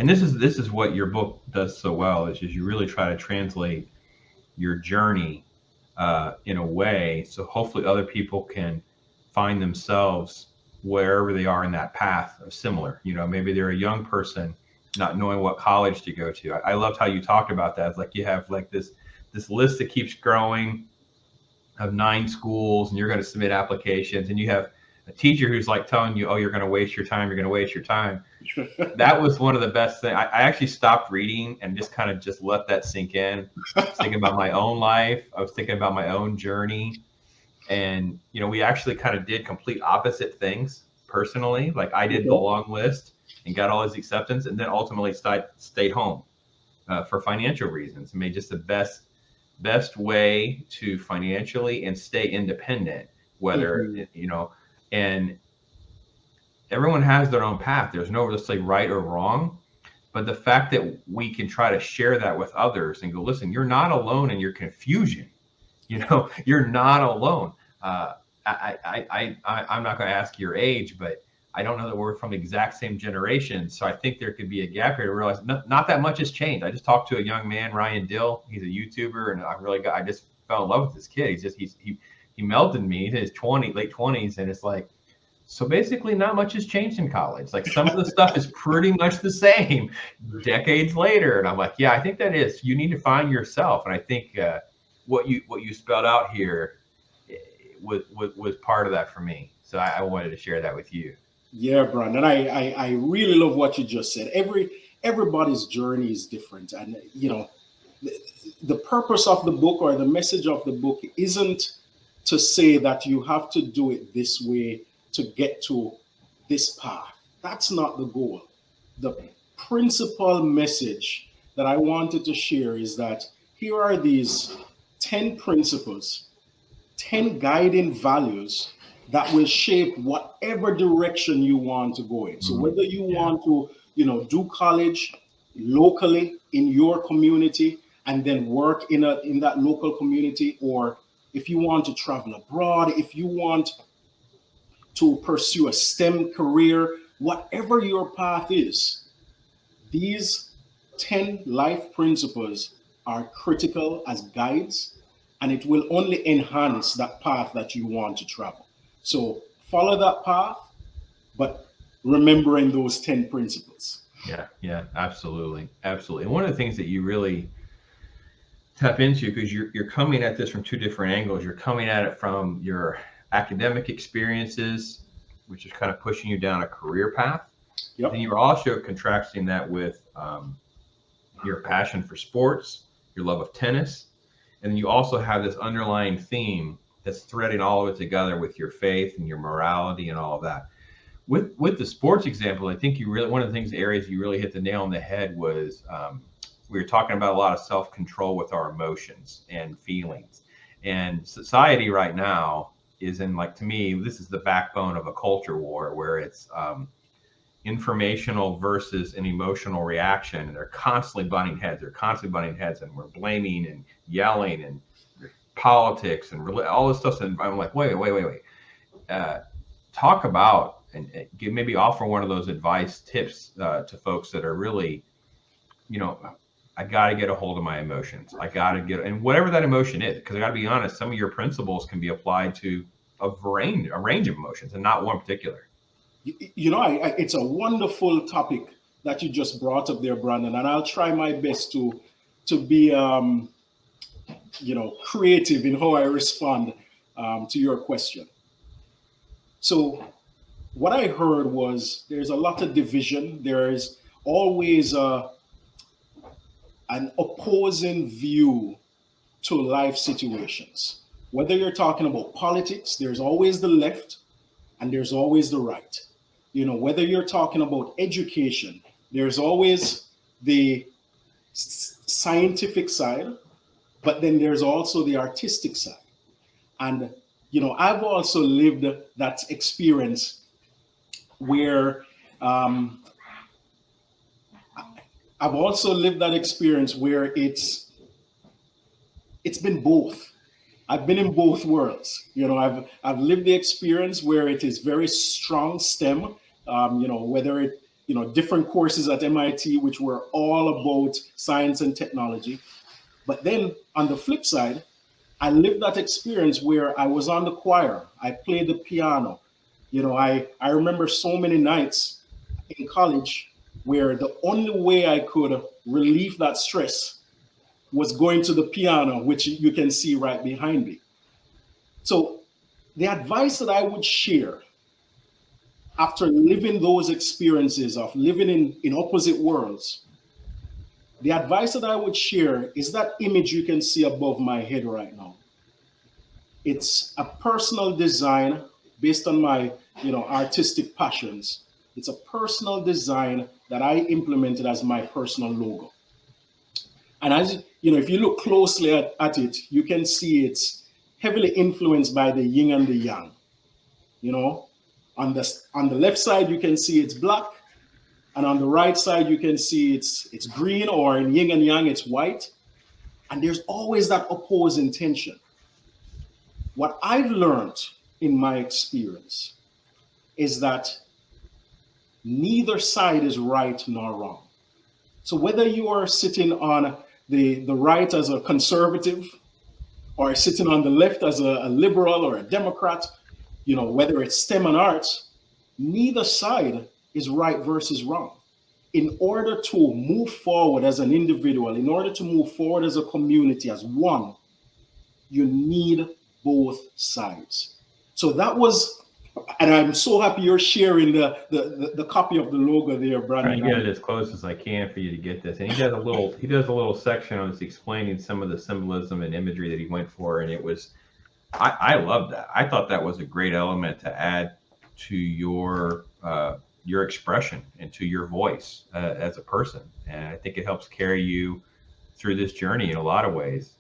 And this is what your book does so well, is you really try to translate your journey in a way so hopefully other people can find themselves wherever they are in that path of similar. Maybe they're a young person not knowing what college to go to. I loved how you talked about that. It's like you have like this list that keeps growing of 9 schools, and you're going to submit applications, and you have a teacher who's like telling you, oh, you're going to waste your time, you're going to waste your time. That was one of the best things. I actually stopped reading and just kind of just let that sink in. I was thinking about my own life. I was thinking about my own journey. And, we actually kind of did complete opposite things personally. Like I did the long list and got all his acceptance, and then ultimately stayed home for financial reasons. Made just the best way to financially and stay independent, whether, and everyone has their own path. There's no, let's say, right or wrong. But the fact that we can try to share that with others and go, listen, you're not alone in your confusion. You're not alone. I'm not going to ask your age, but I don't know that we're from the exact same generation. So I think there could be a gap here to realize not that much has changed. I just talked to a young man, Ryan Dill. He's a YouTuber, and I just fell in love with this kid. He melted me to his late 20s. And it's like, so basically not much has changed in college. Like some of the stuff is pretty much the same decades later. And I'm like, yeah, I think that is, you need to find yourself. And I think what you spelled out here was part of that for me. So I wanted to share that with you. Yeah, Brandon, I really love what you just said. Everybody's journey is different. And, the purpose of the book or the message of the book isn't to say that you have to do it this way to get to this path. That's not the goal. The principal message that I wanted to share is that here are these 10 principles, 10 guiding values that will shape whatever direction you want to go in. So whether you want to, do college locally in your community and then work in that local community, or if you want to travel abroad, if you want to pursue a STEM career, whatever your path is, these 10 life principles are critical as guides, and it will only enhance that path that you want to travel. So follow that path, but remembering those 10 principles. Yeah, absolutely. Absolutely. And one of the things that you really tap into, because you're coming at this from 2 different angles. You're coming at it from your academic experiences, which is kind of pushing you down a career path. Yep. And you're also contrasting that with your passion for sports, your love of tennis. And then you also have this underlying theme that's threading all of it together with your faith and your morality and all of that. With the sports example, I think one of the areas you really hit the nail on the head was we were talking about a lot of self-control with our emotions and feelings. And society right now is in, like, to me, this is the backbone of a culture war where it's informational versus an emotional reaction. And they're constantly butting heads. And we're blaming and yelling and politics and all this stuff. And I'm like, wait. Talk about and maybe offer one of those advice tips to folks that are really, I got to get a hold of my emotions. And whatever that emotion is, because I got to be honest, some of your principles can be applied to a range of emotions and not one particular. It's a wonderful topic that you just brought up there, Brandon, and I'll try my best to be, creative in how I respond to your question. So what I heard was there's a lot of division. There is always an opposing view to life situations. Whether you're talking about politics, there's always the left and there's always the right. Whether you're talking about education, there's always the scientific side, but then there's also the artistic side. And, I've also lived that experience where it's been both. I've been in both worlds. I've lived the experience where it is very strong STEM, whether different courses at MIT, which were all about science and technology. But then on the flip side, I lived that experience where I was on the choir. I played the piano. I remember so many nights in college where the only way I could relieve that stress was going to the piano, which you can see right behind me. So the advice that I would share after living those experiences of living in opposite worlds, the advice that I would share is that image you can see above my head right now. It's a personal design based on my, artistic passions. It's a personal design that I implemented as my personal logo. And as if you look closely at it, you can see it's heavily influenced by the yin and the yang. On the left side, you can see it's black, and on the right side, you can see it's green, or in yin and yang, it's white. And there's always that opposing tension. What I've learned in my experience is that neither side is right nor wrong. So whether you are sitting on the right as a conservative, or sitting on the left as a liberal or a Democrat, whether it's STEM and arts, neither side is right versus wrong. In order to move forward as an individual, in order to move forward as a community, as one, you need both sides. So that was, and I'm so happy you're sharing the copy of the logo there, Brandon. Trying to get it as close as I can for you to get this. And he does a little section on this explaining some of the symbolism and imagery that he went for, and it was, I love that. I thought that was a great element to add to your expression and to your voice as a person. And I think it helps carry you through this journey in a lot of ways.